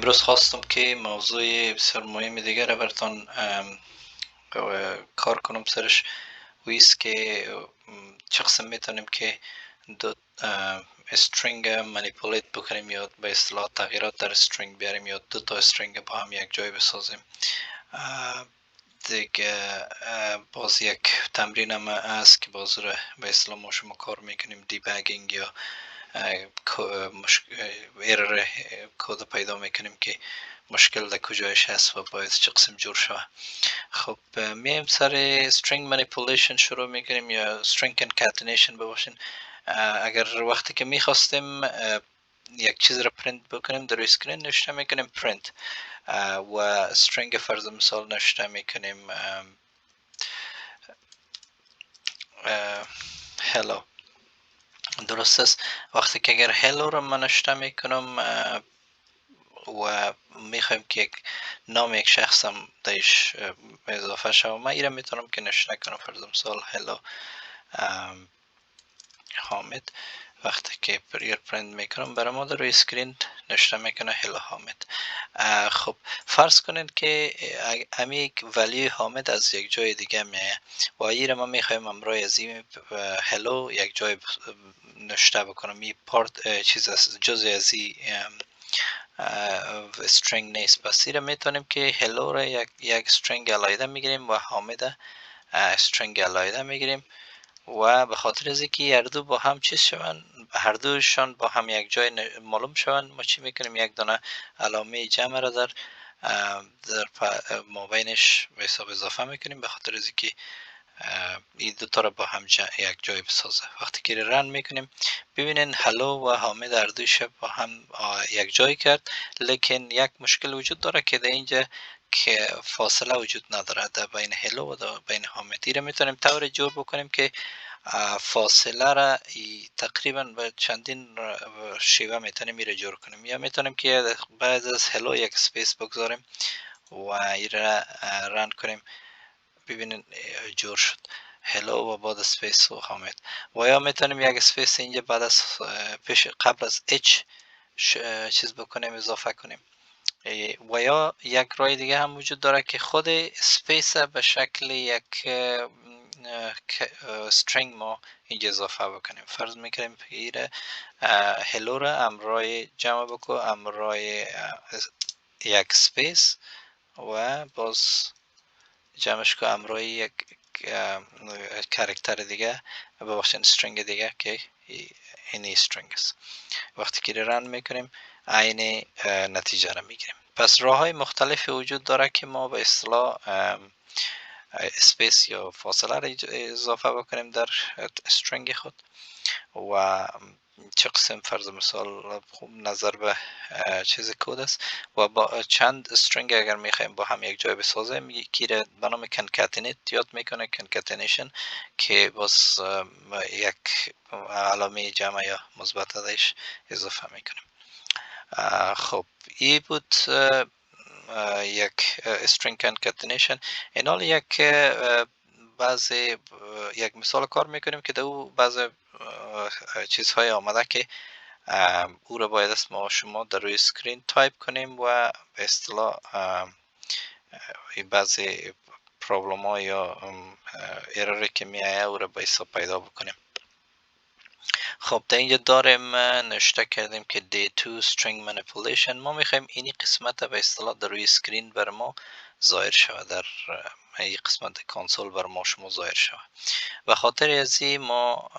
امروز خواستم که موضوع بسیار مهم دیگر را براتان کار کنم سرش ویست که چه قسم میتونیم که دو استرینگ منیپولیت بکنیم یا به اصطلاح تغییرات در استرینگ بیاریم یا دو تا استرینگ با هم یک جای بسازیم. دیگه باز یک تمرین هم هست که باز رو به اصطلاح ما شما کار میکنیم دیباگینگ یا ایرر کد پیدا میکنیم که مشکل در کجایش هست و باید چه قسم جور شود. خب میایم سر string manipulation شروع میکنیم یا string concatenation بباشین. اگر وقتی که میخواستیم یک چیز را پرینت بکنیم در اسکرین نوشته میکنیم پرینت و string فرض مثال نوشته میکنیم hello. درست است. وقتی که اگر hello را من نوشته میکنم و میخوایم که یک نام یک شخص هم درش اضافه شد، من ایره میتونم که نوشته کنم فرض مثال hello حامد. وقتی که پرینت میکنم برای ما در روی اسکرین نوشته میکنه hello حامد. خب فرض کنید که امی ولی حامد از یک جای دیگه میه و ایره ما میخوایم امروز از این hello یک جای نوشته بکنم. این پارت چیز از جزء از این استرینگ نیست. پس ایره میتونیم که hello را یک استرینگ علایده میگیریم و حامد استرینگ علایده میگیریم و به خاطر از اینکه هر دو با هم چیز شون، هر دوشان با هم یک جای معلوم شون، ما چی میکنیم یک دانه علامه جمع را در مابینش به حساب اضافه میکنیم به خاطر از اینکه این دو تا را با هم یک جای بسازه. وقتی که رن میکنیم ببینین هلو و حامد هر دویش با هم یک جای کرد، لیکن یک مشکل وجود داره که در اینجا که فاصله وجود نداره در بین هلو و در بین حامد. ایره میتونیم طور جور بکنیم که فاصله را تقریبا به چندین شیوه میتونیم ایره جور کنیم. یا میتونیم که بعد از هلو یک سپیس بگذاریم و ایره رن کنیم. ببینین جور شد هلو و بعد سپیس و حامد. و یا میتونیم یک سپیس اینجا بعد از قبل از اچ چیز بکنیم اضافه کنیم. و یا یک راه دیگه هم وجود داره که خود سپیس به شکل یک استرینگ ما اینجا اضافه بکنیم. فرض میکنیم ایره هلو را امرای جمع بکو امرای یک سپیس و باز جمعش که امرای یک کرکتر دیگه ببخشید استرینگ دیگه که این استرینگ است. وقتی که رن میکنیم عین نتیجه را میگیریم. پس راه های مختلفی وجود داره که ما به اصطلاح اسپیس یا فاصله را اضافه بکنیم در استرینگ خود و چه قسم فرض مثال خوب نظر به چیز کد است و با چند استرینگ اگر میخوایم با هم یک جای بسازیم که به نام کنکاتینیت یاد میکنه کنکاتینیشن که باز یک علامه جمع یا مثبت ازش اضافه میکنیم. خب این بود یک استرینگ کنکاتینیشن. این حال یک بعضی یک مثال کار میکنیم که در او بعضی چیزهای آمده که او را باید است ما شما در روی اسکرین تایپ کنیم و به اصطلاح بعضی پرابلم ها یا ایراری که می آید او را به حساب پیدا بکنیم. خب در اینجا داریم نوشته کردیم که D2 string manipulation. ما میخوایم اینی قسمت به اصطلاح در روی اسکرین بر ما ظاهر شود، در این قسمت کنسول بر ما شما ظاهر شود. و خاطر از این ما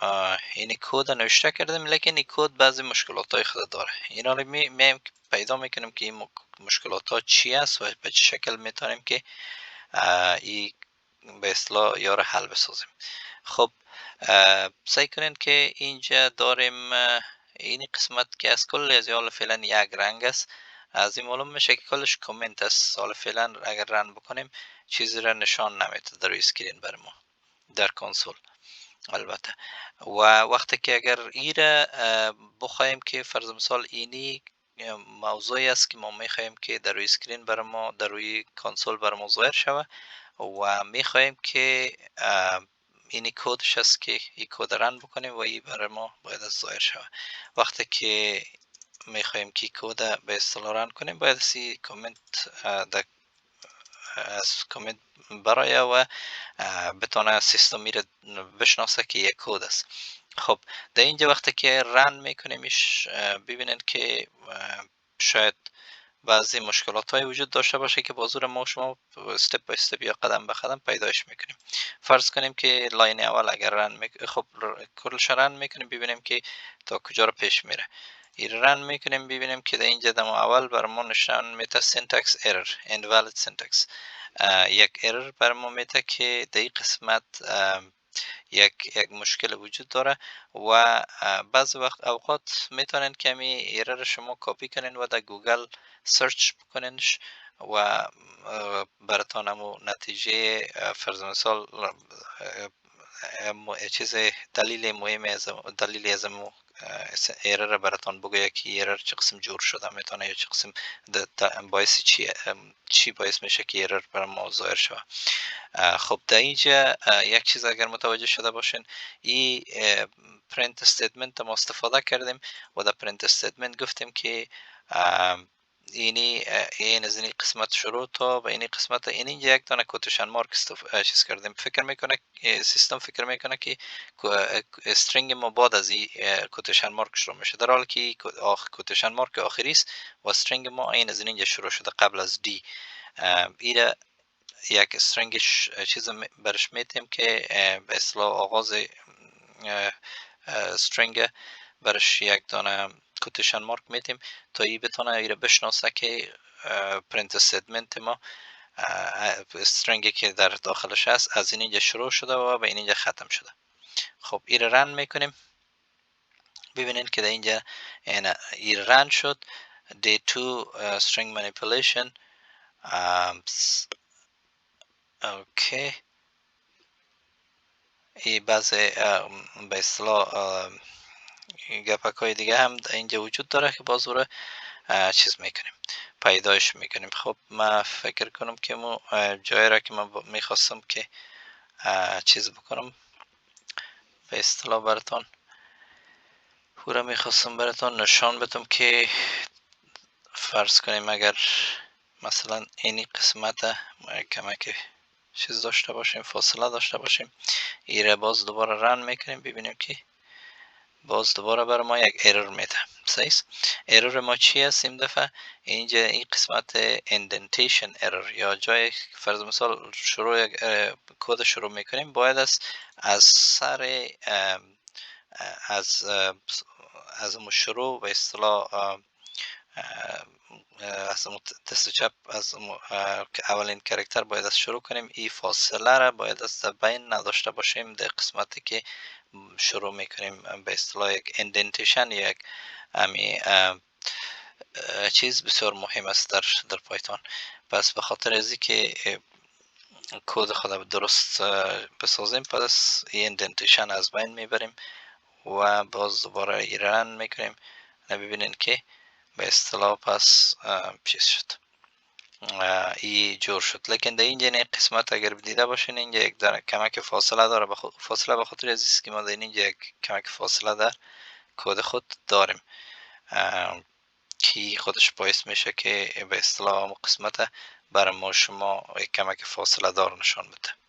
این کد نوشته کردیم، لیکن این کد بعضی مشکلات های خود داره. اینا رو میم پیدا میکنیم که این مشکلات ها چی است و به چه شکل میتونیم که این به اصطلاح یا رو حل بسازیم. خب سعی کنین که اینجا داریم این قسمت که از کل از حال فعلا یک رنگ است. از این معلوم میشه که کلش کامنت است. حالا فعلا اگر رن بکنیم چیزی را نشان نمیده در روی اسکرین بر ما در کنسول البته. و وقتی که اگر ایره بخوایم که فرض مثال اینی موضوعی است که ما میخوایم که در روی اسکرین بر ما در روی کنسول بر ما ظاهر شود و میخوایم که اینی کدش است که این کد رن بکنیم و این برای ما باید از ظاهر شود. وقتی که میخوایم که کد به اصطلاح ران کنیم باید سی کامنت از کامنت برای و بتونه سیستم میره بشناسه که یک کد است. خب در اینجا وقتی که رن میکنیمش ببینید که شاید بعضی مشکلات های وجود داشته باشه که با زور ما شما استپ بای استپ یا قدم به قدم پیداش میکنیم. فرض کنیم که لاین اول اگر خب کلش رن میکنیم ببینیم که تا کجا رو پیش میره. این رن میکنیم ببینیم که در اینجا دم اول بر ما نشان میده syntax error invalid syntax، یک ارر بر ما میده که در این قسمت یک مشکل وجود داره و بعض وقت اوقات میتونین کمی ایرر شما کپی کنین و در گوگل سرچ بکنینش و براتان همو نتیجه فرض مثال چیز دلیل مهم از دلیلی از ایرر براتان بگویه که ایرر چه قسم جور شده میتونه یا چه قسم باعث چی باعث میشه که ایرر بر ما ظاهر شود. خب در اینجا یک چیز اگر متوجه شده باشین این پرینت استیتمنت ما استفاده کردیم و در پرینت استیتمنت گفتیم که این از این قسمت شروع تا به این قسمت اینجا یک دانه کوتیشن مارک چیز کردیم. فکر میکنه سیستم فکر میکنه که استرینگ ما بعد از این کوتیشن مارک شروع میشه، در حالی که کوتیشن مارک آخری است و استرینگ ما این از اینجا شروع شده قبل از دی. ایره یک استرینگ چیز برش میتیم که به اصطلاح آغاز استرینگ برش یک دانه کوتیشن مارک میتیم تا ای بتونه ایره بشناسه که پرینت استیتمنت ما استرینگی که در داخلش هست از اینجا شروع شده و به اینجا ختم شده. خب ایره رن میکنیم ببینید که در اینجا این رن شد day2 string manipulation. اوکی این بعض به اصطلاح گپک های دیگه هم اینجا وجود داره که باز رو چیز میکنیم پیدایش میکنیم. خب من فکر کنم که جایی را که من میخواستم که چیز بکنم به اصطلاح براتون پورا میخواستم براتون نشان بدم که فرض کنیم اگر مثلا اینی قسمت کمک چیز داشته باشیم فاصله داشته باشیم ایره باز دوباره رن میکنیم ببینیم که باز دوباره برای ما یک ایرور میده. صحیح. ایرور ما چی است این دفعه؟ اینجا این قسمت indentation error یا جای فرض مثال شروع کد شروع میکنیم باید از سر از شروع به اصطلاح از دست چپ از اولین کرکتر باید از شروع کنیم. این فاصله را باید از بین نداشته باشیم در قسمتی که شروع میکنیم به اصطلاح یک اندنتیشن یا یک چیز بسیار مهم است در پایتون. پس به خاطر ازی که کد خود درست بسازیم پس این اندنتیشن از بین میبریم و باز دوباره ایران میکنیم. ببینید که به اصطلاح پس چیز شد ای جور شد. لیکن در اینجا این قسمت اگر دیده باشین اینجا یک کمک فاصله داره فاصله به خاطر از است که ما در اینجا یک کمک فاصله در کد خود داریم که خودش باعث میشه که به اصطلاح قسمت برای ما شما یک کمک فاصله دار نشان بده.